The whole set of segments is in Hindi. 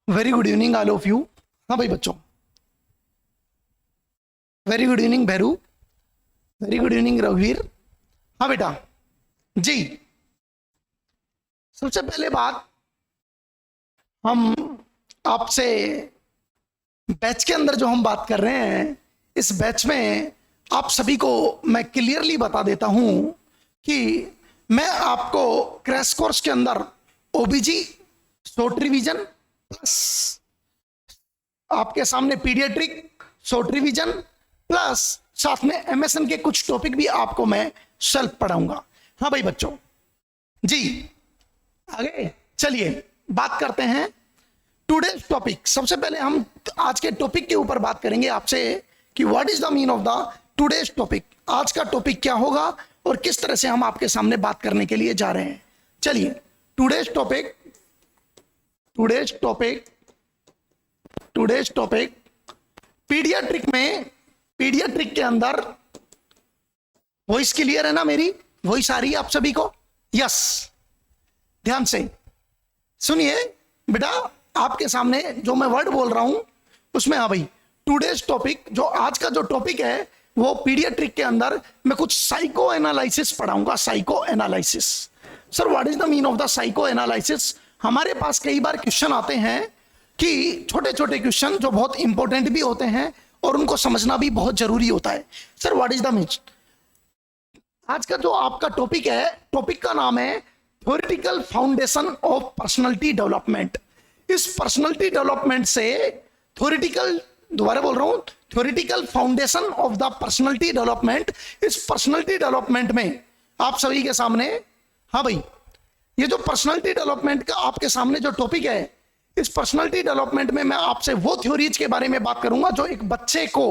Very good evening all of you. हाँ भाई बच्चों, very good evening Bhairu, very good evening रघुवीर। हाँ बेटा जी, सबसे पहले बात, हम आपसे बैच के अंदर जो हम बात कर रहे हैं, इस बैच में आप सभी को मैं क्लियरली बता देता हूं कि मैं आपको क्रैश कोर्स के अंदर ओबीजी शॉर्ट रिवीजन प्लस आपके सामने पीडियाट्रिक शॉर्ट रिवीजन प्लस साथ में एमएसएन के कुछ टॉपिक भी आपको मैं सेल्फ पढ़ाऊंगा। हाँ भाई बच्चों जी, आगे चलिए बात करते हैं टुडेज टॉपिक। सबसे पहले हम आज के टॉपिक के ऊपर बात करेंगे आपसे कि what is the mean of the today's topic. आज का टॉपिक क्या होगा और किस तरह से हम आपके सामने बात करने के लिए जा रहे हैं। चलिए today's topic, today's topic, today's topic paediatric में, पीडियाट्रिक के अंदर वॉइस क्लियर है ना, मेरी वॉइस आ रही है आप सभी को? यस, ध्यान से सुनिए बेटा, आपके सामने जो मैं वर्ड बोल रहा हूं उसमें, हाँ भाई, टुडेज टॉपिक, जो आज का जो टॉपिक है वो पीडियाट्रिक के अंदर मैं कुछ साइको एनालिसिस पढ़ाऊंगा। Psycho analysis. Sir what is the mean of the psycho analysis? हमारे पास कई बार क्वेश्चन आते हैं कि छोटे छोटे क्वेश्चन जो बहुत इंपॉर्टेंट भी होते हैं और उनको समझना भी बहुत जरूरी होता है। Sir what is the mean? आज का जो आपका टॉपिक है, टॉपिक का नाम है theoretical foundation of personality development. इस पर्सनालिटी डेवलपमेंट से थ्योरेटिकल, दोबारा बोल रहा हूं, theoretical foundation of the personality development. इस पर्सनालिटी डेवलपमेंट में आप सभी के सामने, हाँ भाई, ये जो पर्सनालिटी डेवलपमेंट का आपके सामने जो टॉपिक है, इस पर्सनालिटी डेवलपमेंट में मैं आपसे वो थ्योरीज के बारे में बात करूंगा जो एक बच्चे को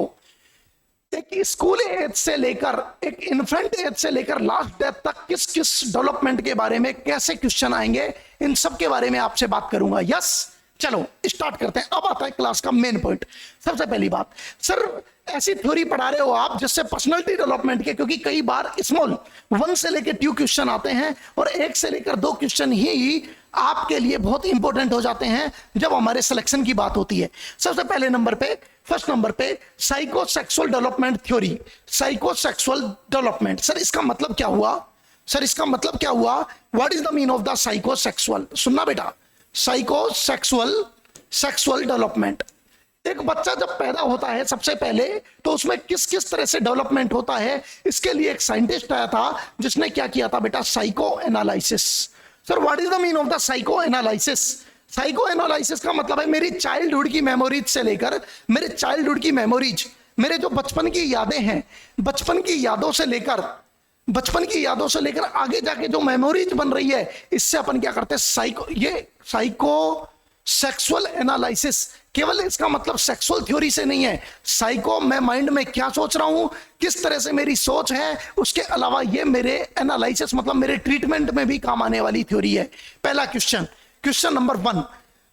एक स्कूल एज से लेकर, एक इन्फेंट एज से लेकर लास्ट डेथ तक किस किस डेवलपमेंट के बारे में कैसे क्वेश्चन आएंगे, इन सब के बारे में आपसे बात करूंगा। यस, चलो स्टार्ट करते हैं। अब आता है क्लास का मेन पॉइंट। सबसे पहली बात, सर ऐसी थ्योरी पढ़ा रहे हो आप जिससे पर्सनालिटी डेवलपमेंट के, क्योंकि कई बार स्मॉल 1 से लेकर 2 क्वेश्चन आते हैं और 1 से लेकर 2 क्वेश्चन ही आपके लिए बहुत इंपॉर्टेंट हो जाते हैं जब हमारे सिलेक्शन की बात होती है। सबसे पहले नंबर पे, फर्स्ट नंबर पे, psychosexual development theory. Psychosexual development, sir इसका मतलब क्या हुआ? सर इसका मतलब क्या हुआ? What is the mean of the psychosexual? सुनना बेटा, साइकोसेक्सुअल, सेक्सुअल डेवलपमेंट। एक बच्चा जब पैदा होता है सबसे पहले तो उसमें किस किस तरह से डेवलपमेंट होता है, इसके लिए एक साइंटिस्ट आया था जिसने क्या किया था बेटा? Psycho analysis. Sir what is the mean of the psycho analysis? Psycho analysis का मतलब है मेरी चाइल्डहुड की मेमोरीज से लेकर, मेरे चाइल्डहुड की मेमोरीज, मेरे जो बचपन की यादें हैं, बचपन की यादों से लेकर, बचपन की यादों से लेकर आगे जाके जो मेमोरीज बन रही है, इससे अपन क्या करते हैं? साइको, ये साइको सेक्सुअल एनालिसिस। केवल इसका मतलब सेक्सुअल थ्योरी से नहीं है, साइको, मैं माइंड में क्या सोच रहा हूं, किस तरह से मेरी सोच है, उसके अलावा ये मेरे एनालिसिस मतलब मेरे ट्रीटमेंट में भी काम आने वाली थ्योरी है। पहला question, question number 1,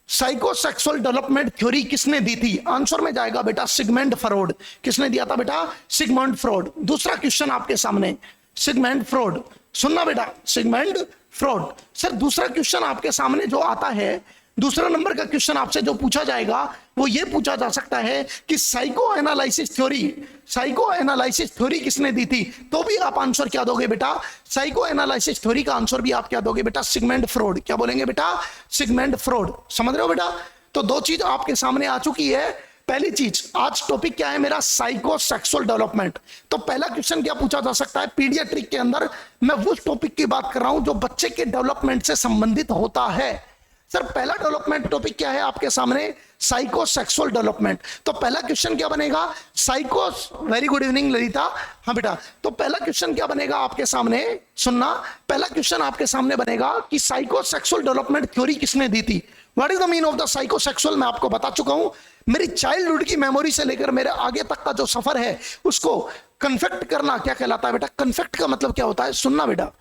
psychosexual development theory किसने दी थी? आंसर में जाएगा बेटा सिगमंड फ्रॉइड। किसने दिया था बेटा? Sigmund Freud. दूसरा क्वेश्चन आपके सामने, सिगमंड फ्रॉइड। सुनना बेटा, सिगमंड फ्रॉइड। सर दूसरा क्वेश्चन आपके सामने जो आता है, दूसरा नंबर का क्वेश्चन आपसे जो पूछा जाएगा वो ये पूछा जा सकता है कि psycho analysis theory, psycho analysis theory किसने दी थी? तो भी आप आंसर क्या दोगे बेटा? साइको एनालिसिस थ्योरी का आंसर भी आप क्या दोगे बेटा? Sigmund Freud. क्या बोलेंगे बेटा? Sigmund Freud. समझ रहे हो बेटा? तो 2 चीज आपके सामने आ चुकी है। पहली चीज, आज टॉपिक क्या है मेरा? Psychosexual development. तो पहला क्वेश्चन क्या पूछा जा सकता है? पीडियाट्रिक के अंदर मैं उस टॉपिक की बात कर रहा हूं जो बच्चे के डेवलपमेंट से संबंधित होता है। सर पहला डेवलपमेंट टॉपिक क्या है आपके सामने? Psychosexual development. तो पहला क्वेश्चन क्या बनेगा? Psycho, very good evening Lalita. हाँ बेटा, तो पहला क्वेश्चन क्या बनेगा आपके सामने? सुनना, पहला क्वेश्चन आपके सामने बनेगा कि साइकोसेक्सुअल डेवलपमेंट थ्योरी किसने दी थी? What is the mean of the psychosexual? मैं आपको बता चुका हूं, मेरी चाइल्डहुड की मेमोरी से लेकर मेरे आगे तक का जो सफर है उसको कन्फेक्ट करना क्या कहलाता है बेटा? कन्फेक्ट का मतलब क्या होता है? सुनना बेटा,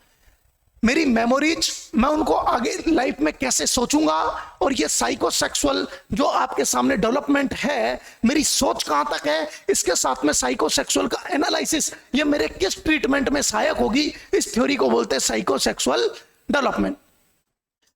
मेरी मेमोरीज, मैं उनको आगे लाइफ में कैसे सोचूंगा, और ये साइकोसेक्सुअल जो आपके सामने डेवलपमेंट है, मेरी सोच कहां तक है, इसके साथ में साइकोसेक्सुअल का एनालिसिस, ये मेरे किस ट्रीटमेंट में सहायक होगी, इस थ्योरी को बोलते हैं साइकोसेक्सुअल डेवलपमेंट।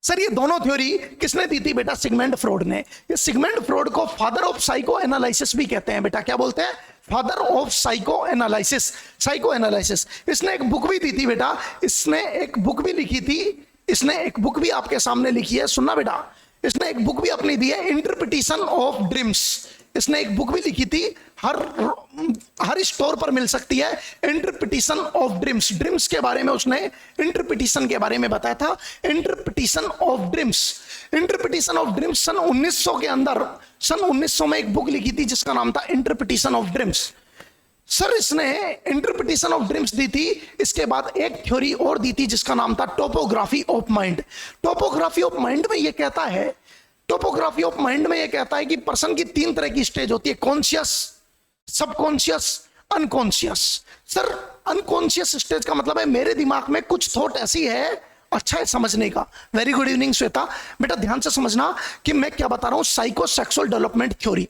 सर ये दोनों थ्योरी किसने दी थी बेटा? सिगमंड फ्रॉइड ने। ये सिगमंड फ्रॉइड को फादर ऑफ साइको एनालिसिस भी कहते हैं बेटा। क्या बोलते हैं? Father of psycho analysis. Psycho analysis. इसने एक बुक भी दी थी बेटा, इसने एक बुक भी लिखी थी, इसने एक बुक भी आपके सामने लिखी है, सुनना बेटा, इसने एक बुक भी अपनी दी है, इंटरप्रिटेशन ऑफ ड्रीम्स। इसने एक बुक भी लिखी थी, हर स्टोर पर मिल सकती है, इंटरप्रिटेशन ऑफ ड्रीम्स। ड्रीम्स के बारे में उसने इंटरप्रिटेशन के बारे में बताया था, interpretation of dreams. Interpretation of dreams सन 1900 के अंदर, सन 1900 में एक बुक लिखी थी जिसका नाम था इंटरप्रिटेशन ऑफ ड्रीम्स। सर इसने इंटरप्रिटेशन ऑफ ड्रीम्स दी थी, इसके बाद एक थ्योरी और दी थी जिसका नाम था topography of mind. Topography of mind में यह कहता है, टोपोग्राफी ऑफ माइंड में यह कहता है कि पर्सन की 3 तरह की स्टेज होती है, conscious, subconscious, unconscious. Sir unconscious stage का मतलब है मेरे दिमाग में कुछ थॉट ऐसी है, अच्छा है समझने का। वेरी गुड इवनिंग श्वेता, बेटा ध्यान से समझना कि मैं क्या बता रहा हूं। साइको सेक्सुअल डेवलपमेंट थ्योरी,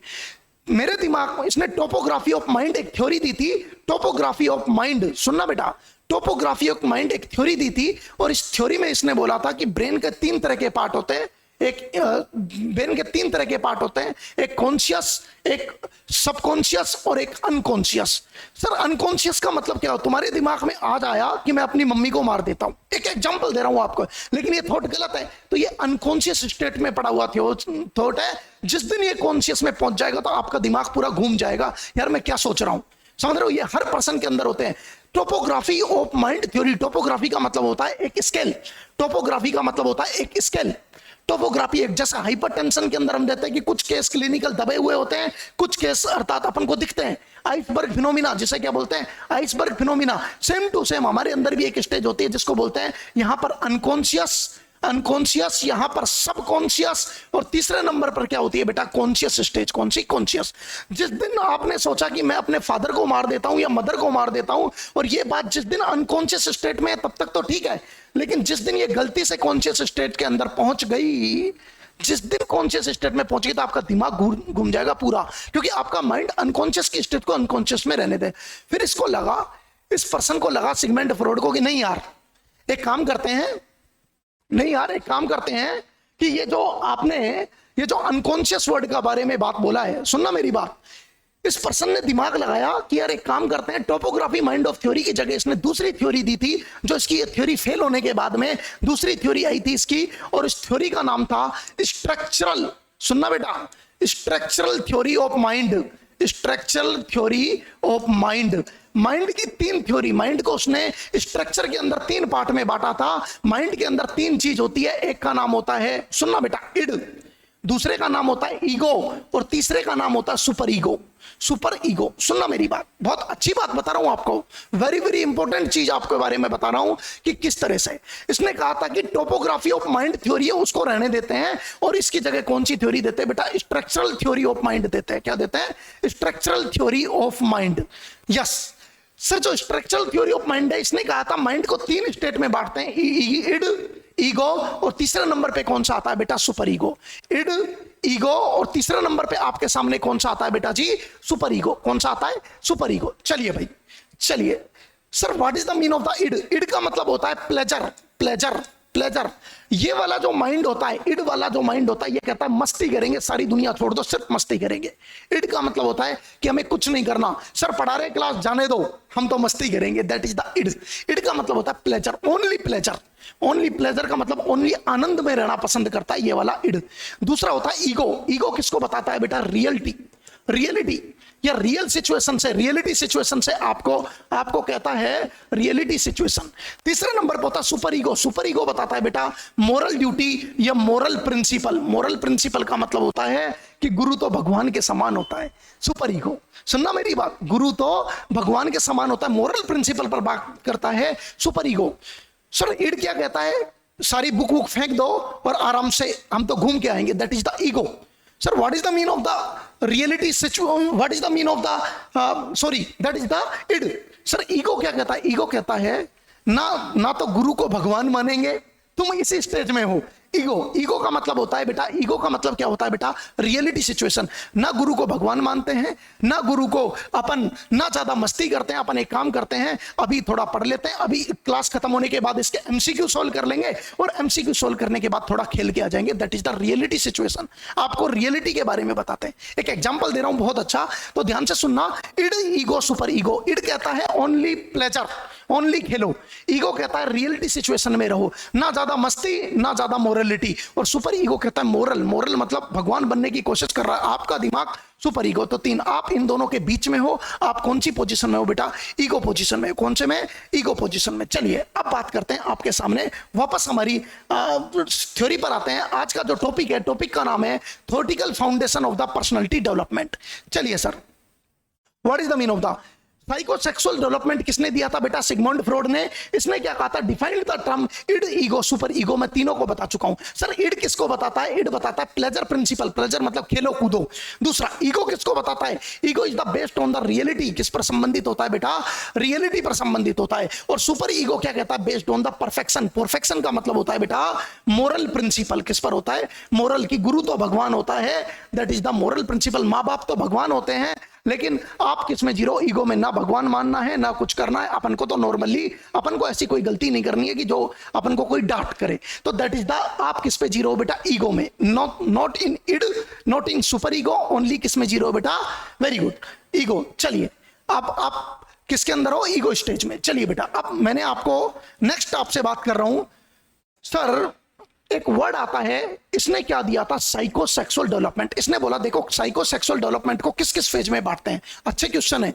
मेरे दिमाग में इसने टोपोग्राफी ऑफ माइंड एक थ्योरी दी थी। टोपोग्राफी ऑफ माइंड, सुनना बेटा, टोपोग्राफी ऑफ माइंड एक थ्योरी दी थी, और इस थ्योरी में इसने बोला था कि ब्रेन के 3 तरह के पार्ट होते हैं, ब्रेन के 3 तरह के पार्ट होते हैं, एक कॉन्शियस, एक सबकॉन्शियस और एक अनकॉन्शियस। सर अनकॉन्शियस का मतलब क्या हो? तुम्हारे दिमाग में आज आया कि मैं अपनी मम्मी को मार देता हूं, एक एग्जांपल दे रहा हूं आपको, लेकिन ये थॉट गलत है, तो ये अनकॉन्शियस स्टेट में पड़ा हुआ थॉट है। जिस दिन ये कॉन्शियस में पहुंच जाएगा तो आपका दिमाग पूरा घूम जाएगा, यार मैं क्या सोच रहा हूं, समझ रहे हो? ये हर पर्सन के अंदर होते हैं। Topography of mind theory, topography का मतलब होता है एक स्केल, टोपोग्राफी का मतलब होता है एक स्केल। टोपोग्राफी एक जैसा हाइपरटेंशन के अंदर हम देते हैं कि कुछ केस क्लिनिकल दबे हुए होते हैं, कुछ केस अर्थात अपन को दिखते हैं, आइसबर्ग फिनोमिना जिसे क्या बोलते हैं? Iceberg phenomena. Same to same हमारे अंदर भी एक स्टेज होती है जिसको बोलते हैं यहां पर अनकॉन्शियस, अनकॉन्शियस, यहां पर सबकॉन्शियस, और तीसरे नंबर पर क्या होती है बेटा? Conscious stage. कौन सी? कॉन्शियस। जिस दिन आपने सोचा कि मैं अपने फादर को मार देता हूं या मदर को मार देता हूं, और ये बात जिस दिन अनकॉन्शियस स्टेट में है तब तक तो ठीक है, लेकिन जिस दिन ये गलती से कॉन्शियस स्टेट के अंदर पहुंच गई, जिस दिन कॉन्शियस स्टेट में पहुंच गई, तो आपका दिमाग घूम जाएगा पूरा, क्योंकि आपका माइंड अनकॉन्शियस की स्टेट को अनकॉन्शियस में रहने दे। फिर इसको लगा, इस पर्सन को लगा सिगमंड फ्रॉइड को कि नहीं यार एक काम करते हैं, नहीं यार एक काम करते हैं कि ये जो आपने ये जो अनकॉन्शियस वर्ड का बारे में बात बोला है, सुनना मेरी बात, इस पर्सन ने दिमाग लगाया कि यार एक काम करते हैं, टोपोग्राफी माइंड ऑफ थ्योरी की जगह इसने दूसरी थ्योरी दी थी, जो इसकी थ्योरी फेल होने के बाद में दूसरी थ्योरी आई थी इसकी, और इस थ्योरी का नाम था स्ट्रक्चरल, सुनना बेटा, structural theory of mind, structural theory of mind. Mind की 3 थ्योरी, माइंड को उसने स्ट्रक्चर के अंदर 3 पार्ट में बांटा था। माइंड के अंदर 3 चीज होती है, एक का नाम होता है, सुनना बेटा, इड, दूसरे का नाम होता है ईगो, और तीसरे का नाम होता है सुपर ईगो। सुपर ईगो, सुनना मेरी बात, बहुत अच्छी बात बता रहा हूं आपको, वेरी वेरी इंपॉर्टेंट चीज आपके बारे में बता रहा हूं कि किस तरह से इसने कहा था कि टोपोग्राफी ऑफ माइंड थ्योरी है उसको रहने देते हैं, और इसकी जगह कौन सी थ्योरी देते हैं बेटा? स्ट्रक्चरल थ्योरी ऑफ माइंड देते हैं। क्या देते हैं? Structural theory of mind. Yes sir, जो स्ट्रक्चरल थ्योरी ऑफ माइंड है, इसने कहा था माइंड को 3 स्टेट में बांटते हैं, इड, ईगो, और तीसरे नंबर पे कौन सा आता है बेटा? Super ego. इड, ईगो, और तीसरा नंबर पे आपके सामने कौन सा आता है बेटा जी? Super ego. कौन सा आता है? Super ego. चलिए भाई, चलिए sir, what is the mean of the id? Id का मतलब होता है प्लेजर, प्लेजर, प्लेजर। ये वाला जो माइंड होता है, इड वाला जो माइंड होता है, ये कहता है मस्ती करेंगे, सारी दुनिया छोड़ दो, सिर्फ मस्ती करेंगे। इड का मतलब होता है कि हमें कुछ नहीं करना, सर पढ़ा रहे क्लास जाने दो, हम तो मस्ती करेंगे, that is the id. Id का मतलब होता है pleasure, only pleasure. Only pleasure का मतलब ओनली आनंद में रहना पसंद करता है, ये वाला इड। दूसरा होता है ईगो। ईगो किसको बताता है बेटा? रियलिटी, रियलिटी या रियल सिचुएशन से, रियलिटी सिचुएशन से आपको कहता है रियलिटी सिचुएशन। तीसरे नंबर पर होता है सुपर ईगो। सुपर ईगो बताता है बेटा मोरल ड्यूटी या मोरल प्रिंसिपल। मोरल प्रिंसिपल का मतलब होता है कि गुरु तो भगवान के समान होता है। सुपर ईगो, सुनना मेरी बात, गुरु तो भगवान के समान होता है, मोरल प्रिंसिपल पर बात करता है सुपर ईगो। सर इड क्या कहता है? सारी बुक फेंक दो और आराम से हम तो घूम के आएंगे, that is the ego. Sir what is the mean of the reality situation? What is the mean of the sorry, that is the id. Sir ego क्या कहता है? ईगो कहता है ना तो गुरु को भगवान मानेंगे, तुम इसी स्टेज में हो, ईगो का मतलब होता है बेटा, ईगो का मतलब क्या होता है बेटा, रियलिटी सिचुएशन। ना गुरु को भगवान मानते हैं, ना गुरु को अपन, ना ज्यादा मस्ती करते हैं, अपन एक काम करते हैं, अभी थोड़ा पढ़ लेते हैं, अभी क्लास खत्म होने के बाद इसके एमसीक्यू सोल्व कर लेंगे और एमसीक्यू सोल्व करने के बाद थोड़ा खेल के आ जाएंगे। That is the reality situation. आपको रियलिटी के बारे में बताते हैं। एक एग्जांपल दे रहा हूं बहुत अच्छा, तो ध्यान से सुनना। Id ego super ego. Id कहता है ओनली प्लेजर, ओनली खेलो। ईगो कहता है रियलिटी सिचुएशन में रहो, ना ज्यादा मस्ती ना ज्यादा मोरलिटी। और सुपर ईगो कहता है मोरल। मोरल मतलब भगवान बनने की कोशिश कर रहा है आपका दिमाग। Super ego. तो तीन, आप इन दोनों के बीच में हो। आप कौन सी पोजीशन में हो बेटा, ईगो पोजीशन में। कौन से में, ईगो पोजीशन में। चलिए अब बात करते हैं आपके सामने, वापस हमारी थ्योरी पर आते हैं। आज का जो टॉपिक है, टॉपिक का नाम है theoretical foundation of the personality development. चलिए sir, what is the mean of the psychosexual development किसने दिया था बेटा, सिगमंड फ्रॉइड ने। इसने क्या कहा था, defined the term end ego super ego. मैं तीनों को बता चुका हूं सर। इड किसको बताता है, इड बताता है प्लेजर प्रिंसिपल। प्लेजर मतलब खेलो कूदो। दूसरा, ईगो किसको बताता है, ego is the based on the reality. किस पर संबंधित होता है बेटा, रियलिटी पर संबंधित होता है। और सुपर ईगो क्या कहता है, based on the perfection. Perfection का मतलब होता है बेटा मोरल प्रिंसिपल। किस पर होता है, मोरल की। गुरु तो भगवान होता है, that is the moral principle. माँ बाप तो भगवान होते हैं, लेकिन आप किसमें जीरो, ईगो में। ना भगवान मानना है ना कुछ करना है अपन को। तो नॉर्मली अपन को ऐसी कोई गलती नहीं करनी है कि जो अपन को कोई डांट करे। तो दैट इज द, आप किस पे जीरो बेटा, ईगो में। Not in id, not in super ego, only किस में जीरो बेटा, वेरी गुड, ईगो। चलिए अब आप किसके अंदर हो, ईगो स्टेज में। चलिए बेटा, अब मैंने आपको नेक्स्ट आपसे बात कर रहा हूं सर। एक वर्ड आता है, इसने क्या दिया था, साइकोसेक्सुअल डेवलपमेंट। इसने बोला देखो साइकोसेक्सुअल डेवलपमेंट को किस किस फेज में बांटते हैं। अच्छे क्वेश्चन है।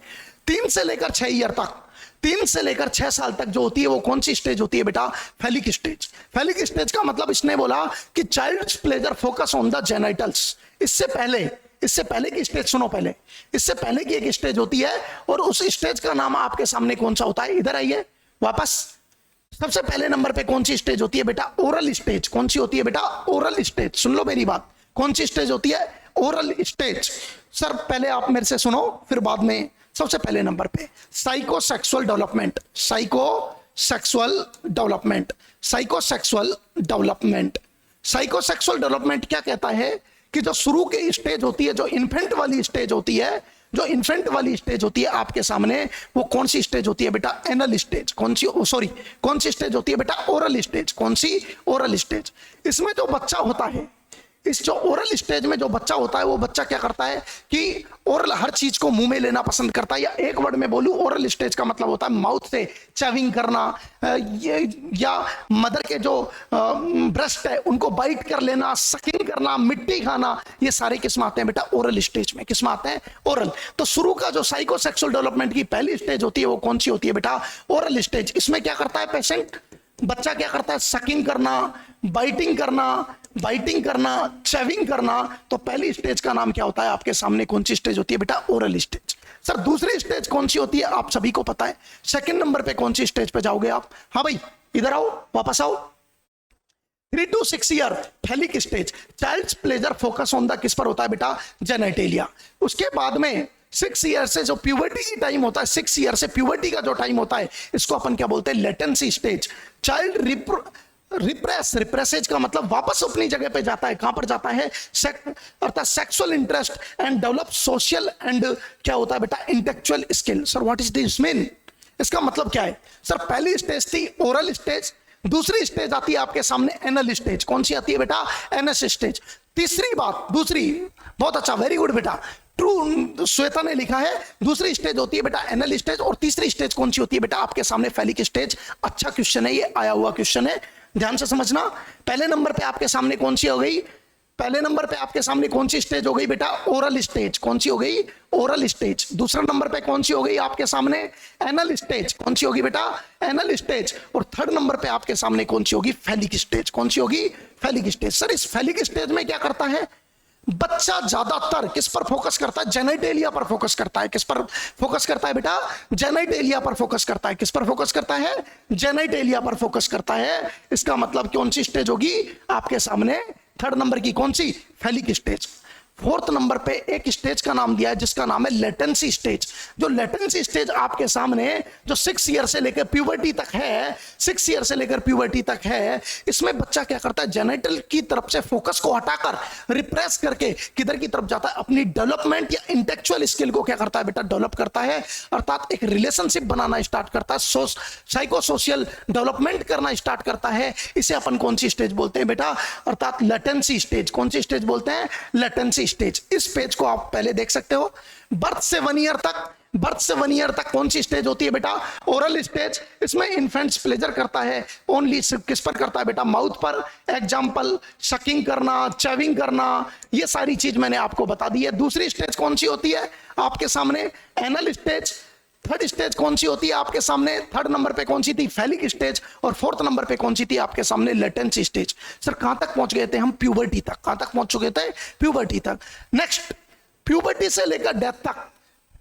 3 से लेकर 6 ईयर तक, 3 से लेकर 6 साल तक जो होती है वो कौन सी स्टेज होती है बेटा, फेलिक स्टेज। फेलिक स्टेज का मतलब इसने बोला कि child's pleasure focus on the genitals. इससे पहले की स्टेज सुनो पहले, इससे पहले की एक स्टेज होती है और उस स्टेज का नाम आपके सामने कौन सा होता है। इधर आइए वापस। सबसे पहले नंबर पे कौन सी स्टेज होती है बेटा, ओरल स्टेज। कौन सी होती है बेटा, ओरल स्टेज। सुन लो मेरी बात, कौन सी स्टेज होती है, ओरल स्टेज। सर पहले आप मेरे से सुनो, फिर बाद में। सबसे पहले नंबर पे psychosexual development. Psychosexual development, psychosexual development. Psychosexual development क्या कहता है कि जो शुरू की स्टेज होती है, जो इन्फेंट वाली स्टेज होती है, जो इन्फेंट वाली स्टेज होती है आपके सामने, वो कौन सी स्टेज होती है बेटा, एनल स्टेज। कौन सी स्टेज होती है बेटा, ओरल स्टेज। कौन सी, ओरल स्टेज। इसमें जो बच्चा होता है, इस जो ओरल स्टेज में जो बच्चा होता है, वो बच्चा क्या करता है कि ओरल हर चीज को मुंह में लेना पसंद करता है। या एक वर्ड में बोलूं, ओरल स्टेज का मतलब होता है माउथ से चविंग करना, या मदर के जो ब्रेस्ट है उनको बाइट कर लेना, सकिंग करना, मिट्टी खाना। ये सारे किस में आते हैं बेटा, ओरल स्टेज में। किस में आते हैं, ओरल। तो शुरू का जो साइकोसेक्सुअल डेवलपमेंट की पहली स्टेज होती है वो कौन सी होती है बेटा, ओरल स्टेज। इसमें क्या करता है पेशेंट, बच्चा क्या करता है, सकिंग करना, बाइटिंग करना, चविंग करना। तो पहली स्टेज का नाम क्या होता है आपके सामने, कौन सी स्टेज होती है बेटा, ओरल स्टेज। सर दूसरी स्टेज कौन सी होती है, आप सभी को पता है। सेकंड नंबर पे कौन सी स्टेज पे जाओगे आप, हाँ भाई इधर आओ, वापस आओ। 3 to 6 year, phallic stage. Child's pleasure focus on the, किस पर होता है बेटा, जेनिटेलिया। उसके बाद में 6 ईयर से जो प्यूबर्टी की टाइम होता है, 6 ईयर से प्यूबर्टी का जो टाइम होता है, इसको अपन क्या बोलते हैं, लेटेंसी स्टेज। चाइल्ड रिप्रेसेज का मतलब वापस अपनी जगह पे जाता है। कहां पर जाता है, अर्थात sexual interest and develop social and क्या होता है बेटा, intellectual skill. Sir what is this mean, इसका मतलब क्या है। सर पहली स्टेज थी ओरल स्टेज, दूसरी स्टेज आती है आपके सामने एनल स्टेज। कौन सी आती है बेटा, एनएस स्टेज। तीसरी बात, दूसरी, बहुत अच्छा, वेरी गुड बेटा, ट्रू, श्वेता ने लिखा है। दूसरी स्टेज होती है बेटा एनल स्टेज, और तीसरी स्टेज कौन सी होती है बेटा आपके सामने, फेलिक स्टेज। अच्छा क्वेश्चन है, ये आया हुआ क्वेश्चन है, ध्यान से समझना। पहले नंबर पे आपके सामने कौन सी हो गई, पहले नंबर पे आपके सामने कौन सी स्टेज हो गई बेटा, ओरल स्टेज। कौन सी हो गई, ओरल स्टेज। दूसरा नंबर पे कौन सी हो गई आपके सामने, एनल स्टेज। कौन सी होगी बेटा, एनल स्टेज। और थर्ड नंबर पे आपके सामने कौन सी होगी, फेलिक स्टेज। कौन सी होगी, फेलिक स्टेज। सर इस फेलिक स्टेज में क्या करता है बच्चा, ज्यादातर किस पर फोकस करता है, जेनिटेलिया पर फोकस करता है। किस पर फोकस करता है बेटा, जेनिटेलिया पर फोकस करता है। किस पर फोकस करता है, जेनिटेलिया पर फोकस करता है। इसका मतलब कौन सी स्टेज होगी आपके सामने, थर्ड नंबर की, कौन सी, फेलिक स्टेज। फोर्थ नंबर पे एक स्टेज का नाम दिया है जिसका नाम है लेटेंसी स्टेज। जो लेटेंसी स्टेज आपके सामने जो 6 ईयर से लेकर प्यूबर्टी तक है, 6 ईयर से लेकर प्यूबर्टी तक है, इसमें बच्चा क्या करता है, जेनिटल की तरफ से फोकस को हटाकर रिप्रेस करके किधर की तरफ जाता है, अपनी डेवलपमेंट या इंटेलेक्चुअल स्किल को क्या करता है बेटा, डेवलप करता है, अर्थात एक रिलेशनशिप बनाना स्टार्ट करता है, साइको सोशल डेवलपमेंट करना स्टार्ट करता है। इसे अपन कौन सी स्टेज बोलते हैं बेटा, अर्थात लेटेंसी स्टेज। कौन सी स्टेज बोलते हैं, लेटेंसी स्टेज। इस पेज को आप पहले देख सकते हो। बर्थ से 1 ईयर तक, बर्थ से 1 ईयर तक कौन सी स्टेज होती है बेटा, ओरल स्टेज। इसमें इन्फेंट्स प्लेजर करता है ओनली, किस पर करता है बेटा, माउथ पर। एग्जाम्पल सकिंग करना, चविंग करना, ये सारी चीज मैंने आपको बता दी है। दूसरी स्टेज कौन सी होती है आपके सामने, एनल स्टेज। थर्ड स्टेज कौन सी होती है आपके सामने, थर्ड नंबर पे कौन सी थी, फैलिक स्टेज। और फोर्थ नंबर पे कौन सी थी आपके सामने, लेटेंसी स्टेज। सर कहां तक पहुंच गए थे हम, प्यूबर्टी तक। कहां तक पहुंच चुके थे, प्यूबर्टी तक। नेक्स्ट, प्यूबर्टी से लेकर डेथ तक,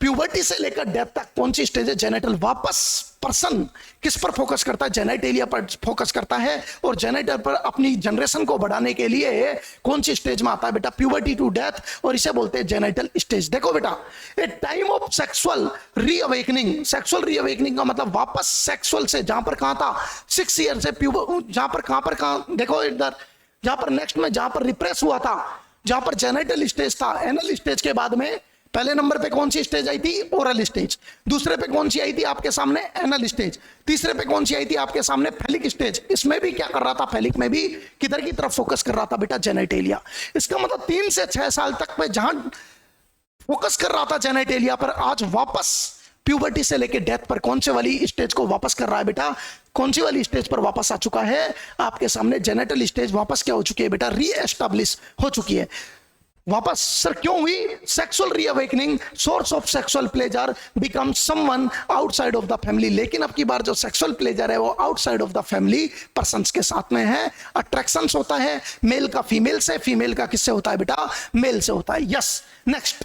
प्यूबर्टी से लेकर डेथ तक कौन सी स्टेज है, जेनिटल। वापस पर्सन किस पर फोकस करता है, जेनिटेलिया पर फोकस करता है, और जेनिटल पर अपनी जनरेशन को बढ़ाने के लिए कौन सी स्टेज में आता है बेटा, प्यूबर्टी टू डेथ, और इसे बोलते हैं जेनिटल स्टेज। देखो बेटा, ए time of sexual reawakening. Sexual reawakening का मतलब वापस सेक्सुअल से, जहां पर कहां था, 6 ईयर से जहां पर कहां देखो इधर, जहां पर नेक्स्ट में जहां पर रिप्रेस हुआ था, जहां पर जेनिटल स्टेज था, एनल स्टेज के बाद में पहले नंबर पे कौन सी स्टेज आई थी, ओरल स्टेज। दूसरे पे कौन सी आई थी आपके सामने, एनल स्टेज। तीसरे पे कौन सी आई थी आपके सामने, फैलिक स्टेज। इसमें भी क्या कर रहा था, फैलिक में भी किधर की तरफ फोकस कर रहा था बेटा, जेनिटेलिया। इसका मतलब 3 से 6 साल तक पे जहां फोकस कर रहा था जेनिटेलिया पर, आज वापस प्यूबर्टी से लेके डेथ पर कौन से वाली स्टेज को वापस कर रहा है बेटा, कौन सी वाली स्टेज पर वापस आ चुका है आपके सामने, जेनिटल स्टेज वापस क्या हो चुकी है बेटा, री एस्टैब्लिश हो चुकी है वापस। सर क्यों हुई, sexual reawakening, source of sexual pleasure become someone outside of the family. लेकिन अब की बार जो सेक्सुअल प्लेजर है वो outside of the family persons के साथ में है। अट्रैक्शंस होता है मेल का फीमेल से, फीमेल का किससे होता है बेटा, मेल से होता है। Yes, next,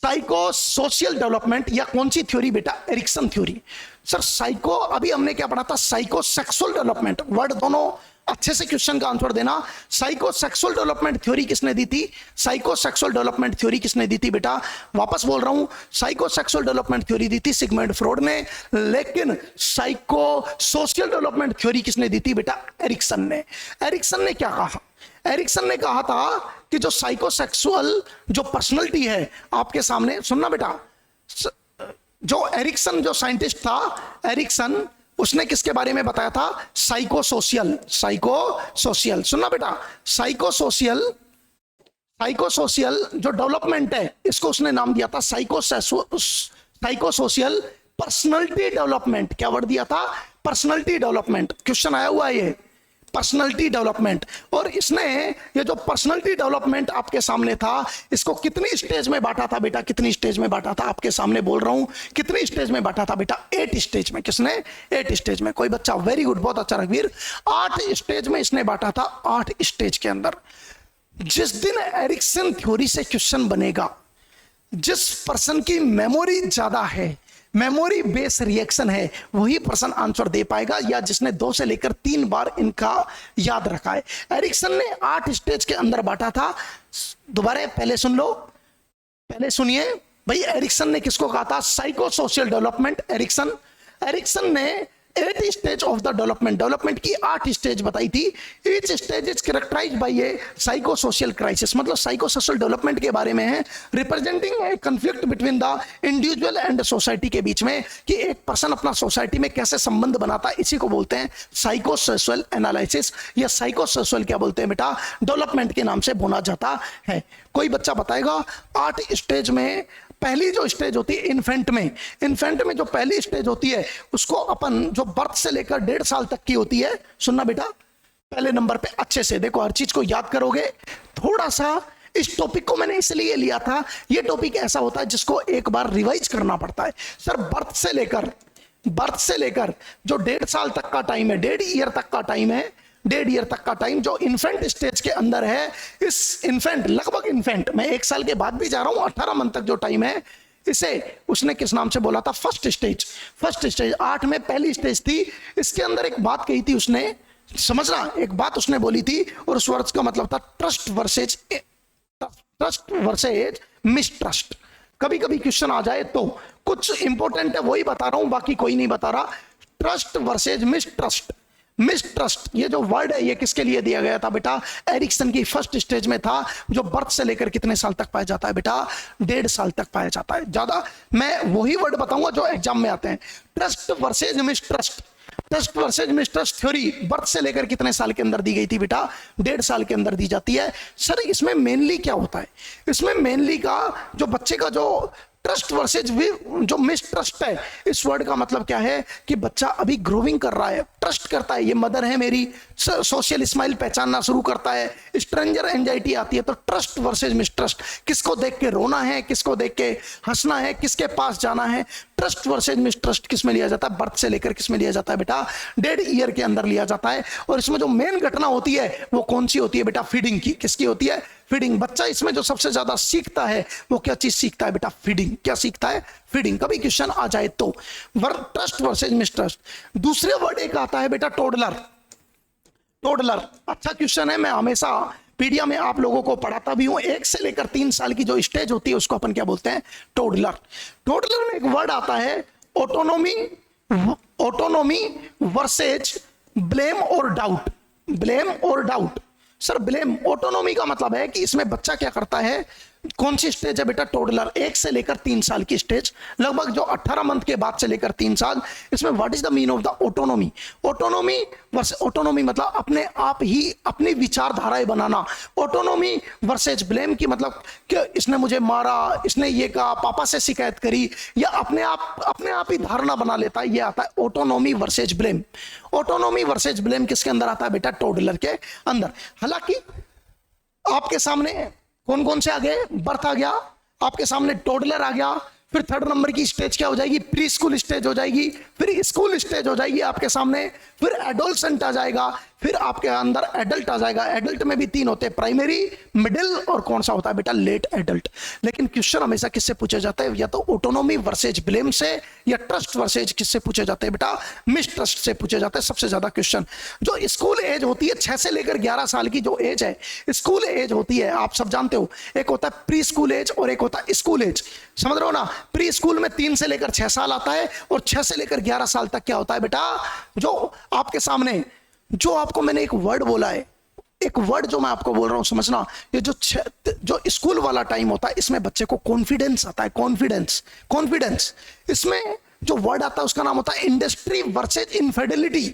psycho social development, या कौन सी थ्योरी बेटा, एरिक्सन थ्योरी। सर साइको, अभी हमने क्या पढ़ा था, साइको सेक्सुअल डेवलपमेंट। वर्ड दोनों अच्छे से क्वेश्चन का आंसर देना। साइको सेक्सुअल डेवलपमेंट थ्योरी किसने दी थी, साइको सेक्सुअल डेवलपमेंट थ्योरी किसने दी थी बेटा, वापस बोल रहा हूं, साइको सेक्सुअल डेवलपमेंट थ्योरी दी थी सिगमंड फ्रॉइड ने। लेकिन साइको सोशल डेवलपमेंट थ्योरी किसने दी थी बेटा, एरिक्सन ने। एरिक्सन ने क्या कहा, एरिक्सन ने कहा था कि जो साइकोसेक्सुअल जो पर्सनैलिटी है आपके सामने, सुनना बेटा, जो एरिक्सन जो साइंटिस्ट था, एरिक्सन, उसने किसके बारे में बताया था, साइकोसोशियल। साइकोसोशियल, सुनना बेटा, साइकोसोशियल, साइकोसोशियल जो डेवलपमेंट है, इसको उसने नाम दिया था साइकोसोशियल पर्सनैलिटी डेवलपमेंट। क्या वर्ड दिया था, पर्सनैलिटी डेवलपमेंट। क्वेश्चन आया हुआ है ये, पर्सनैलिटी डेवलपमेंट। और इसने ये जो पर्सनैलिटी डेवलपमेंट आपके सामने था, इसको कितनी स्टेज में बांटा था बेटा, कितनी स्टेज में बांटा था, आपके सामने बोल रहा हूं, कितनी स्टेज में बांटा था बेटा, 8 स्टेज में। किसने, 8 स्टेज में। कोई बच्चा, वेरी गुड, बहुत अच्छा रघुवीर, 8 स्टेज में इसने बांटा था, 8 स्टेज के अंदर। जिस दिन एरिक्सन थ्योरी से क्वेश्चन बनेगा, जिस पर्सन की मेमोरी ज्यादा है, मेमोरी बेस रिएक्शन है, वही पर्सन आंसर दे पाएगा, या जिसने 2 से लेकर 3 बार इनका याद रखा है। एरिक्सन ने 8 स्टेज के अंदर बांटा था। दोबारा पहले सुन लो, पहले सुनिए भाई, एरिक्सन ने किसको कहा था, साइको सोशल डेवलपमेंट। एरिक्सन ने 8 स्टेज ऑफ द डेवलपमेंट की 8 स्टेज बताई थी। Each stage is characterized by a psycho social crisis, मतलब साइको सोशल डेवलपमेंट के बारे में है, representing a conflict between the individual and society के बीच में, कि एक पर्सन अपना सोसाइटी में कैसे संबंध बनाता है, इसी को बोलते हैं साइको सोशल एनालिसिस, या साइको सोशल क्या बोलते हैं बेटा, डेवलपमेंट के नाम से बोला जाता है। कोई बच्चा बताएगा 8 स्टेज में पहली जो स्टेज होती है इन्फेंट में जो पहली स्टेज होती है, उसको अपन जो बर्थ से लेकर 1.5 साल तक की होती है, सुनना बेटा, पहले नंबर पे अच्छे से देखो, हर चीज को याद करोगे। थोड़ा सा इस टॉपिक को मैंने इसलिए लिया था, ये टॉपिक ऐसा होता है जिसको एक बार रिवाइज करना पड़ता है। सर बर्थ से लेकर जो 1.5 साल तक का टाइम है, 1.5 ईयर तक का टाइम है, 1.5 ईयर तक का टाइम जो इन्फेंट स्टेज के अंदर है, इस इन्फेंट, लगभग इन्फेंट, मैं 1 साल के बाद भी जा रहा हूं, 18 मंथ तक जो टाइम है, इसे उसने किस नाम से बोला था, फर्स्ट स्टेज। 8 में पहली स्टेज थी। इसके अंदर एक बात कही थी उसने, समझना, एक बात उसने बोली थी, और उस वर्ड का मतलब था trust versus trust versus mistrust. कभी कभी क्वेश्चन आ जाए तो कुछ इंपॉर्टेंट है वही बता रहा हूं, बाकी कोई नहीं बता रहा। Trust versus mistrust. मिसट्रस्ट ये जो वर्ड है ये किसके लिए दिया गया था बेटा? एरिक्सन की फर्स्ट स्टेज में था, जो बर्थ से लेकर कितने साल तक पाया जाता है बेटा? 1.5 साल तक पाया जाता है। ज्यादा मैं वही वर्ड बताऊंगा जो एग्जाम में आते हैं। Trust versus mistrust. Trust versus mistrust theory birth से लेकर कितने साल के अंदर दी गई थी बेटा? 1.5 साल के अंदर दी जाती है। सर इसमें मेनली क्या होता है? इसमें मेनली का जो बच्चे का जो ट्रस्ट वर्सेज जो मिसट्रस्ट है, इस वर्ड का मतलब क्या है कि बच्चा अभी ग्रोइंग कर रहा है, ट्रस्ट करता है, ये मदर है मेरी, सोशल स्माइल पहचानना शुरू करता है, स्ट्रेंजर एंजाइटी आती है। तो ट्रस्ट वर्सेज मिसट्रस्ट, किसको देख के रोना है, किसको देख के हंसना है, किसके पास जाना है। ट्रस्ट वर्सेज मिसट्रस्ट किस में लिया जाता है? बर्थ से लेकर किस में लिया जाता है बेटा? 1.5 ईयर के अंदर लिया जाता है। और इसमें जो मेन घटना होती है वो कौन सी होती है बेटा? फीडिंग की। किसकी होती है? फीडिंग। बच्चा इसमें जो सबसे ज्यादा सीखता है वो क्या चीज सीखता है बेटा? फीडिंग। क्या सीखता है? फीडिंग। कभी क्वेश्चन आ जाए तो ट्रस्ट वर्सेज मिसट्रस्ट। दूसरे वर्ड एक आता है बेटा टोडलर। टोडलर अच्छा क्वेश्चन है, मैं हमेशा पीडिया में आप लोगों को पढ़ाता भी हूं। 1 से लेकर 3 साल की जो स्टेज होती है उसको अपन क्या बोलते हैं? टोडलर। टोडलर में एक वर्ड आता है ऑटोनोमी। ऑटोनोमी वर्सेज ब्लेम और डाउट। ब्लेम और डाउट। सर ब्लेम, ऑटोनोमी का मतलब है कि इसमें बच्चा क्या करता है, कौन सी स्टेज है बेटा? टोडलर। 1 से लेकर 3 साल की स्टेज, लगभग जो 18 मंथ के बाद से लेकर 3 साल। इसमें what is the mean of the autonomy? Autonomy versus autonomy मतलब अपने आप ही अपनी विचारधाराएं बनाना। ऑटोनोमी वर्सेज ब्लेम की मतलब कि इसने मुझे मारा, इसने ये कहा, पापा से शिकायत करी, या अपने आप ही धारणा बना लेता है, ये आता है autonomy versus blame. Autonomy versus blame किसके अंदर आता है बेटा? टोडलर के अंदर। हालांकि आपके सामने कौन कौन से आ गए? बर्थ आ गया, आपके सामने टोडलर आ गया, फिर 3rd नंबर की स्टेज क्या हो जाएगी? प्री स्कूल स्टेज हो जाएगी, फिर स्कूल स्टेज हो जाएगी आपके सामने, फिर एडोलसेंट आ जाएगा, फिर आपके अंदर एडल्ट आ जाएगा। एडल्ट में भी 3 होते हैं, प्राइमरी, मिडिल और कौन सा होता है बेटा? Late adult. लेकिन क्वेश्चन हमेशा किससे पूछा जाता है? या तो ऑटोनोमी वर्सेज ब्लेम से, या ट्रस्ट वर्सेज किससे पूछे जाते हैं बेटा? मिसट्रस्ट से पूछे जाते हैं सबसे ज्यादा क्वेश्चन। जो स्कूल एज होती है 6 से लेकर 11 साल की जो एज है, स्कूल एज होती है, आप सब जानते हो, एक होता है प्री स्कूल एज और एक होता है स्कूल एज। समझ रहे हो ना? प्री स्कूल में 3 से लेकर 6 साल आता है, और 6 से लेकर 11 साल तक क्या होता है बेटा? जो आपके सामने, जो आपको मैंने एक वर्ड बोला है, एक वर्ड जो मैं आपको बोल रहा हूं समझना, ये जो स्कूल वाला टाइम होता है, इसमें बच्चे को कॉन्फिडेंस आता है। कॉन्फिडेंस। इसमें जो वर्ड आता है उसका नाम होता है industry versus infidelity.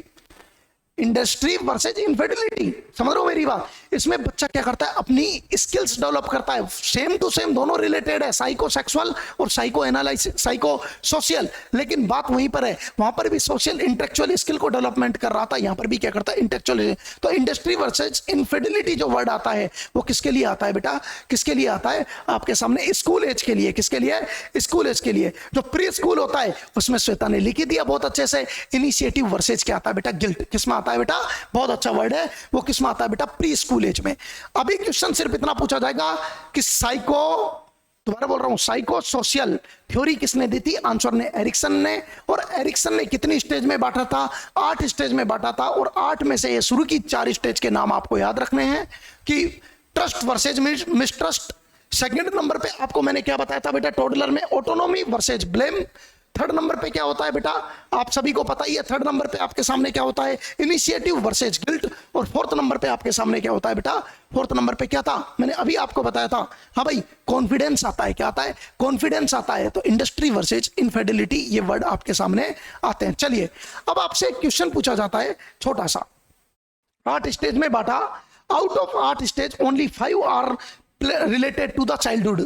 Industry versus infidelity. समझ रहे हो मेरी बात? इसमें बच्चा क्या करता है? अपनी स्किल्स डेवलप करता है। सेम टू सेम दोनों रिलेटेड है, साइको सेक्सुअल और साइको एनालिसिस, साइको सोशल। लेकिन बात वहीं पर है, वहां पर भी सोशल इंटेलेक्चुअल स्किल को डेवलपमेंट कर रहा था, यहां पर भी क्या करता है? इंटेलेक्चुअल। तो इंडस्ट्री वर्सेज इनफिडेलिटी जो वर्ड आता है वो किसके लिए आता है बेटा? किसके लिए आता है? आपके सामने स्कूल एज के लिए। किसके लिए? स्कूल एज के लिए। जो प्री स्कूल होता है उसमें श्वेता ने लिख दिया बहुत अच्छे से, इनिशिएटिव वर्सेज क्या आता है बेटा? गिल्ट। किसमें आता है बेटा? बहुत अच्छा वर्ड है, वो किसमें आता है बेटा? प्री स्कूल एज में। अभी क्वेश्चन सिर्फ इतना पूछा जाएगा कि साइको, दोबारा बोल रहा हूं, साइको सोशल थ्योरी किसने दी थी? आंसर ने एरिक्सन ने। और एरिक्सन ने कितनी स्टेज में बांटा था? 8 स्टेज में बांटा था। और 8 में से ये शुरू की 4 स्टेज के नाम आपको याद रखने हैं कि trust versus mistrust. Second number पे आपको मैंने क्या बताया था बेटा? टोडलर में autonomy versus blame. 3rd number पे क्या होता है बेटा? आप सभी को पता ही है। 3rd नंबर पे आपके सामने क्या होता है? Initiative versus guilt. और 4th नंबर पे आपके सामने क्या होता है बेटा? 4th नंबर पे क्या था? मैंने अभी आपको बताया था। हाँ भाई, कॉन्फिडेंस आता है। क्या आता है? कॉन्फिडेंस आता है। तो इंडस्ट्री वर्सेज इनफिडेलिटी, ये वर्ड आपके सामने आते हैं। चलिए अब आपसे एक क्वेश्चन पूछा जाता है छोटा सा। 8 स्टेज में बांटा, out of 8 stage only 5 are related to the childhood.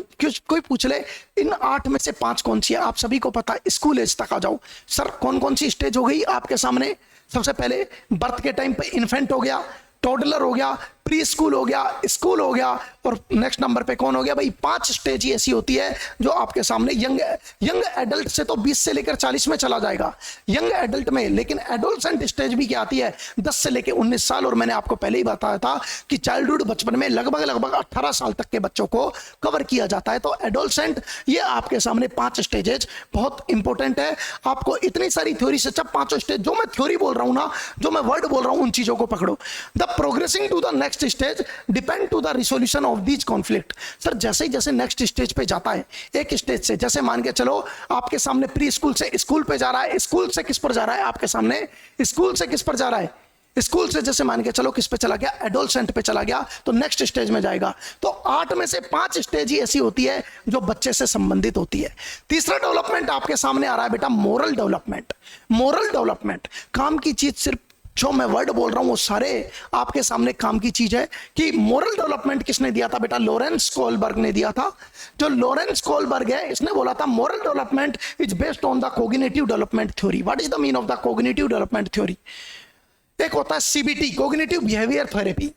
कोई पूछ ले इन 8 में से 5 कौन सी है? आप सभी को पता है। स्कूल एज तक आ जाओ। सर कौन कौन सी स्टेज हो गई आपके सामने? सबसे पहले बर्थ के टाइम पे इन्फेंट हो गया, टोडलर हो गया, प्री स्कूल हो गया, स्कूल हो गया, और नेक्स्ट नंबर पे कौन हो गया भाई? 5 स्टेज ही ऐसी होती है जो आपके सामने यंग एडल्ट से तो 20 से लेकर 40 में चला जाएगा यंग एडल्ट में। लेकिन एडोलसेंट स्टेज भी क्या आती है? 10 से लेकर 19 साल। और मैंने आपको पहले ही बताया था कि चाइल्डहुड बचपन में लगभग 18 साल तक के बच्चों को कवर किया जाता है। तो एडोलसेंट, ये आपके सामने 5 स्टेजेज बहुत इंपॉर्टेंट है। आपको इतनी सारी थ्योरी से जब 5 स्टेज, जो मैं थ्योरी बोल रहा हूं ना, जो मैं वर्ड बोल रहा हूं, उन चीजों को पकड़ो। The progressing to the next stage depend to the resolution of these conflict. Sir जैसे ही जैसे नेक्स्ट स्टेज पे जाता है, एक स्टेज से, जैसे मान के चलो आपके सामने प्री स्कूल से स्कूल पे जा रहा है, स्कूल से किस पर जा रहा है, आपके सामने स्कूल से किस पर जा रहा है, स्कूल से जैसे मान के चलो किस पे चला गया, एडोलसेंट पे चला गया, तो नेक्स्ट स्टेज में जाएगा। तो 8 में से 5 स्टेज ही ऐसी होती है जो बच्चे से संबंधित होती है। तीसरा डेवलपमेंट आपके सामने आ रहा है बेटा, मोरल डेवलपमेंट। मोरल डेवलपमेंट काम की चीज, सिर्फ जो मैं वर्ड बोल रहा हूं वो सारे आपके सामने काम की चीज है। कि मोरल डेवलपमेंट किसने दिया था बेटा, लॉरेंस कोलबर्ग ने दिया था। जो लॉरेंस कोलबर्ग है, इसने बोला था moral development is based on the cognitive development theory. What is the mean of the cognitive development theory? एक होता है सीबीटी, कोग्निटिव बिहेवियर थेरेपी,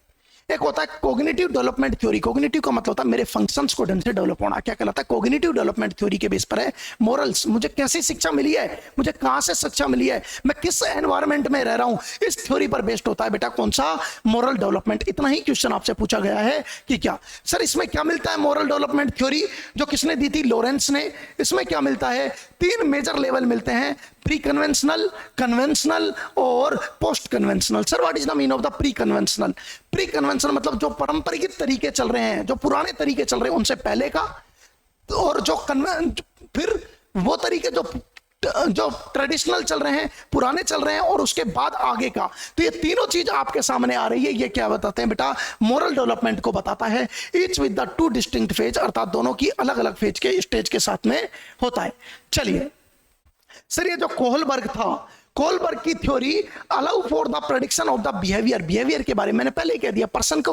एक होता है कोग्निटिव डेवलपमेंट थ्योरी। कोग्निटिव का मतलब होता है मेरे फंक्शंस को ढंग से डेवलप होना, क्या कहलाता है, कोग्निटिव डेवलपमेंट थ्योरी के बेस पर है मोरल्स। मुझे कैसी शिक्षा मिली है, मुझे कहां से शिक्षा मिली है, मैं किस एनवायरमेंट में रह रहा हूं, इस थ्योरी पर बेस्ड होता है बेटा कौन सा, मोरल डेवलपमेंट। इतना ही क्वेश्चन आपसे पूछा गया है कि क्या सर इसमें क्या मिलता है, मोरल डेवलपमेंट थ्योरी जो किसने दी थी, लॉरेंस ने। इसमें क्या मिलता है, 3 मेजर लेवल मिलते हैं, प्री कन्वेंशनल, कन्वेंशनल और post conventional. Sir what is the mean of the pre conventional? Pre conventional मतलब जो पारंपरिक तरीके चल रहे हैं, जो पुराने तरीके चल रहे हैं उनसे पहले का, और जो फिर वो तरीके जो ट्रेडिशनल चल रहे हैं, पुराने चल रहे हैं, और उसके बाद आगे का। तो ये तीनों चीज आपके सामने आ रही है। ये क्या बताते हैं बेटा, मोरल डेवलपमेंट को बताता है, each with the 2 distinct phase, अर्थात दोनों की अलग अलग फेज के स्टेज के साथ में होता है। चलिए सर, ये जो कोहलबर्ग था, कोहलबर्ग की theory allow for the prediction of the behaviour. Behaviour के बारे में मैंने पहले ही कह दिया, पर्सन को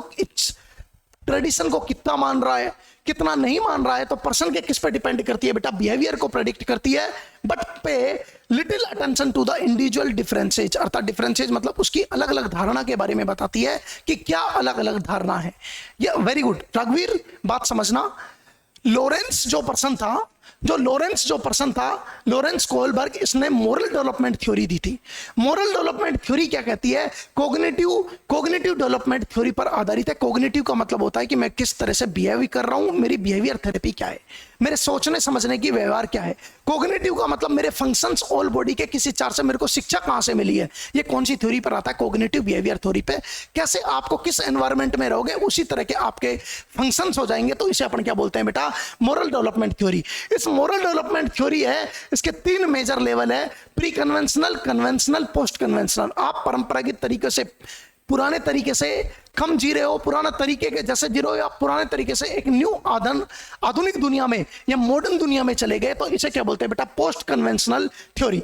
ट्रेडिशन को कितना मान रहा है, कितना नहीं मान रहा है, तो पर्सन के किस पे डिपेंड करती है बेटा, बिहेवियर को प्रेडिक्ट करती है। But pay little attention to the individual differences, अर्थात डिफरेंसेज मतलब उसकी अलग अलग धारणा के बारे में बताती है कि क्या अलग अलग धारणा है। ये वेरी गुड रघुवीर, बात समझना। लॉरेंस जो पर्सन था, लॉरेंस कोहलबर्ग, इसने मोरल डेवलपमेंट थ्योरी दी थी। मोरल डेवलपमेंट थ्योरी क्या कहती है, कोग्निटिव डेवलपमेंट थ्योरी पर आधारित है। कोग्निटिव का मतलब होता है कि मैं किस तरह से बिहेव कर रहा हूं, मेरी बिहेवियर थेरेपी क्या है, मेरे सोचने समझने की व्यवहार क्या है। कोग्निटिव का मतलब मेरे फंक्शंस ऑल बॉडी के किसी चार से मेरे को शिक्षा कहां से मिली है। ये कौन सी थ्योरी पर आता है, कोग्निटिव बिहेवियर थ्योरी पे। कैसे आपको किस एनवायरमेंट में रहोगे उसी तरह के आपके फंक्शंस हो जाएंगे, तो इसे अपन क्या बोलते हैं बेटा, मोरल डेवलपमेंट थ्योरी। इस मोरल डेवलपमेंट थ्योरी है, इसके 3 मेजर लेवल है, pre conventional, conventional, post conventional. आप परंपरागत तरीके से, पुराने तरीके से कम जी रहे हो, पुराने तरीके के जैसे जी रहे हो, या पुराने तरीके से एक न्यू आधुनिक दुनिया में या मॉडर्न दुनिया में चले गए, तो इसे क्या बोलते हैं बेटा, पोस्ट कन्वेंशनल थ्योरी।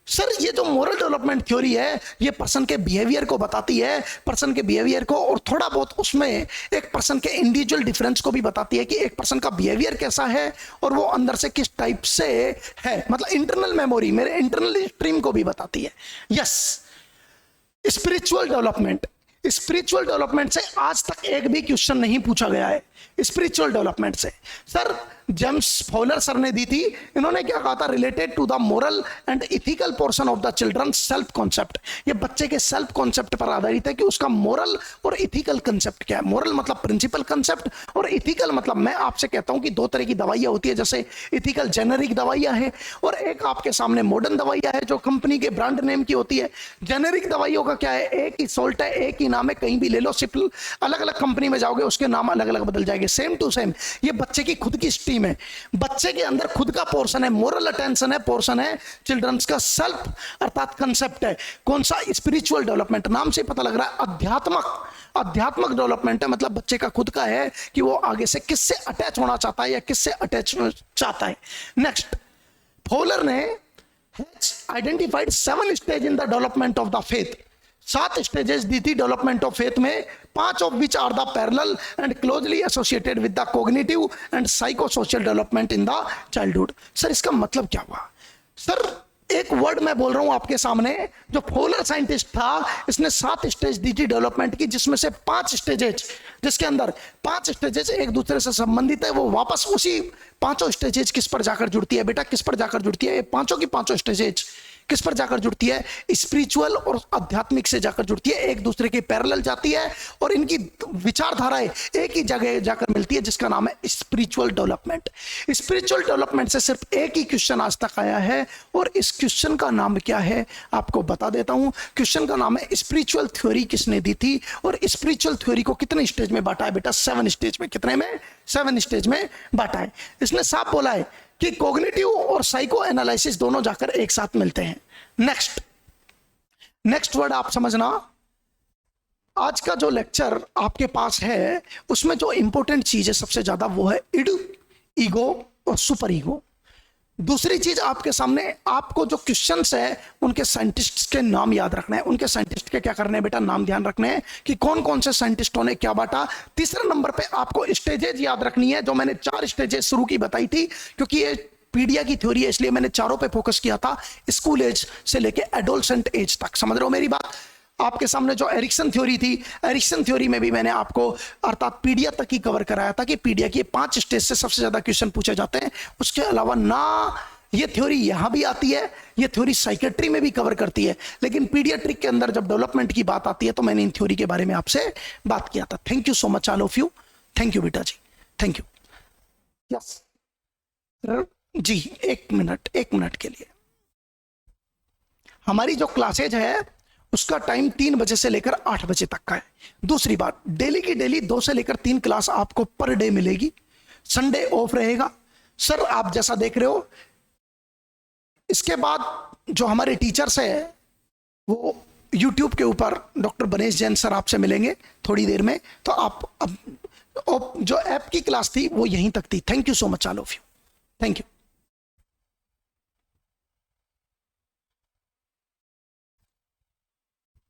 सर ये जो मोरल डेवलपमेंट थ्योरी है, ये पर्सन के बिहेवियर को बताती है, पर्सन के बिहेवियर को, और थोड़ा बहुत उसमें एक पर्सन के इंडिविजुअल डिफरेंस को भी बताती है कि एक पर्सन का बिहेवियर कैसा है और वो अंदर से किस टाइप से है, मतलब इंटरनल मेमोरी, मेरे इंटरनल स्ट्रीम को भी बताती है। यस, स्पिरिचुअल डेवलपमेंट से आज तक एक भी क्वेश्चन नहीं पूछा गया है। स्पिरिचुअल डेवलपमेंट से सर जेम्स फॉलर सर ने दी थी। इन्होंने क्या कहा था, related to the moral and ethical portion of the children self concept. ये बच्चे के सेल्फ कॉन्सेप्ट पर आधारित है कि उसका मोरल और इथिकल कंसेप्ट क्या है। मोरल मतलब प्रिंसिपल कंसेप्ट, और इथिकल मतलब, मैं आपसे कहता हूं कि 2 तरह की दवाइयां होती है, जैसे इथिकल जेनेरिक दवाइयां हैं और एक आपके सामने मॉडर्न दवाइयां है जो कंपनी के ब्रांड नेम की होती है। जेनेरिक दवाइयों का क्या है, एक ही सोल्ट है, एक ही नाम है, कहीं भी ले लो, सिर्फ अलग अलग कंपनी में जाओगे उसके नाम अलग अलग बदल जाएंगे, सेम टू सेम। ये बच्चे की खुद की स्ट्रीम है, बच्चे के अंदर खुद का पोर्शन है, मोरल अटेंशन है, पोर्शन है चिल्ड्रंस का सेल्फ अर्थात कंसेप्ट है। कौन सा, स्पिरिचुअल डेवलपमेंट। नाम से पता लग रहा है अध्यात्मक डेवलपमेंट है, मतलब बच्चे का खुद का है कि वो आगे से किससे अटैच होना चाहता है या किससे अटैच चाहता है। नेक्स्ट, फॉलर ने identified 7 stage in the development of the faith. 7 stages दी थी डेवलपमेंट ऑफ फेथ में, 5 of which are the parallel and closely associated with the cognitive and psychosocial development in the childhood. Sir इसका मतलब क्या हुआ? सर एक वर्ड मैं बोल रहा हूं आपके सामने, जो फॉलर साइंटिस्ट था इसने 7 स्टेज दी थी डेवलपमेंट की, जिसमें से 5 स्टेजेज, जिसके अंदर 5 स्टेजेज एक दूसरे से संबंधित है, वो वापस उसी 5 स्टेजेज किस पर जाकर जुड़ती है बेटा, किस पर जाकर जुड़ती है? ये 5 की 5 स्टेजेज किस पर जाकर जुड़ती है? स्पिरिचुअल और आध्यात्मिक से जाकर जुड़ती है, एक दूसरे के पैरेलल जाती है और इनकी विचारधाराएं एक ही जगह जाकर मिलती है, जिसका नाम है स्पिरिचुअल डेवलपमेंट। स्पिरिचुअल डेवलपमेंट से सिर्फ एक ही क्वेश्चन आज तक आया है और इस क्वेश्चन का नाम क्या है आपको बता देता हूं। क्वेश्चन का नाम है स्पिरिचुअल थ्योरी किसने दी थी, और स्पिरिचुअल थ्योरी को कितने स्टेज में बांटा है बेटा? 7 स्टेज में। कितने में? 7 स्टेज में बांटा है। इसने साफ बोला है कि कॉग्निटिव और साइको एनालिसिस दोनों जाकर एक साथ मिलते हैं। नेक्स्ट वर्ड आप समझना, आज का जो लेक्चर आपके पास है उसमें जो इंपॉर्टेंट चीज है सबसे ज्यादा वो है इड, ईगो और सुपर ईगो। दूसरी चीज आपके सामने, आपको जो क्वेश्चंस है उनके साइंटिस्ट के नाम याद रखना है। उनके साइंटिस्ट के क्या करने हैं बेटा? नाम ध्यान रखने हैं कि कौन कौन से साइंटिस्टों ने क्या बांटा। तीसरे नंबर पे आपको स्टेजेज याद रखनी है, जो मैंने 4 स्टेजेज शुरू की बताई थी, क्योंकि ये पीडिया की थ्योरी है इसलिए मैंने चारों पे फोकस किया था, स्कूल एज से लेके एडोलसेंट एज तक। समझ रहे हो मेरी बात? आपके सामने जो एरिक्सन थ्योरी थी, एरिक्सन थ्योरी में भी मैंने आपको अर्थात पीडिया तक ही कवर कराया था कि पीडिया की 5 स्टेज से सबसे ज्यादा क्वेश्चन पूछे जाते हैं। उसके अलावा ना ये थ्योरी यहां भी आती है, ये थ्योरी साइकेट्री में भी कवर करती है, लेकिन पीडियाट्रिक के अंदर जब डेवलपमेंट की बात आती है तो मैंने इन थ्योरी के बारे में आपसे बात किया था। Thank you so much all of you. Thank you बेटा जी, थैंक यू। यस जी, एक मिनट के लिए। हमारी जो क्लासेज है उसका टाइम 3 बजे से लेकर 8 बजे तक का है। दूसरी बात, डेली की डेली 2 से लेकर 3 क्लास आपको पर डे मिलेगी। संडे ऑफ रहेगा। सर आप जैसा देख रहे हो, इसके बाद जो हमारे टीचर्स हैं वो YouTube के ऊपर डॉक्टर बनेश जैन सर आपसे मिलेंगे थोड़ी देर में। तो आप अब जो ऐप की क्लास थी वो यहीं तक थी। Thank you so much all of you. Thank you.